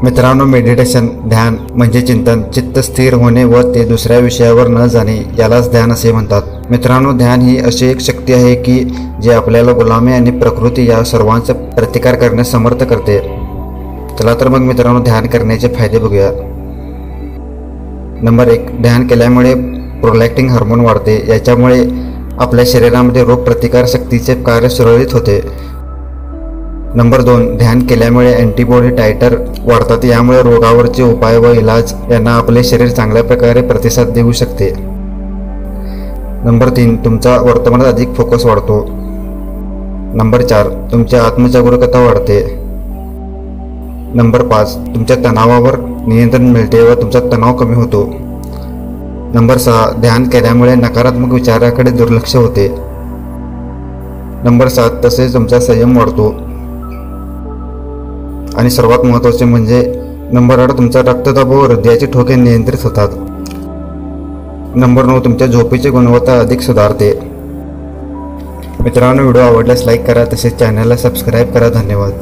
मित्रांनो, मेडिटेशन ध्यान म्हणजे चिंतन, चित्त स्थिर होणे व ते दुसऱ्या विषयावर न जाणे यालाच ध्यान असे म्हणतात. मित्रांनो, ध्यान ही अशी एक शक्ती आहे की जे आपल्याला गुलामी आणि प्रकृती या सर्वांचा प्रतिकार करण्यास समर्थ करते. चला तर मग मित्रांनो, ध्यान करण्याचे फायदे बघूया. नंबर 1, ध्यान केल्यामुळे प्रोलॅक्टिन हार्मोन वाढते. याच्यामुळे आपल्या शरीरामध्ये रोगप्रतिकार शक्तीचे कार्य सुरळीत होते. नंबर 2, ध्यान केल्यामुळे अँटीबॉडी टायटर वाढतात. यामुळे रोगावरचे उपाय व इलाज यांना आपले शरीर चांगल्या प्रकारे प्रतिसाद देऊ शकते. नंबर 3, तुमचा वर्तमानात अधिक फोकस वाढतो. नंबर 4, तुमची आत्मजागरूकता वाढते. नंबर 5, तुमच्या तणावावर नियंत्रण मिळते व तुमचा तणाव कमी होतो. नंबर 6, ध्यान केल्यामुळे नकारात्मक विचाराकडे दुर्लक्ष होते. नंबर 7, तसेच तुमचा संयम वाढतो. आणि सर्वात महत्त्वाचे म्हणजे नंबर 8, तुमचा रक्तदाब व हृदयाचे ठोके नियंत्रित होतात. नंबर 9, तुमच्या झोपेची गुणवत्ता अधिक सुधारते. मित्रांनो, व्हिडिओ आवडल्यास लाईक करा, तसेच चॅनलला सबस्क्राईब करा. धन्यवाद.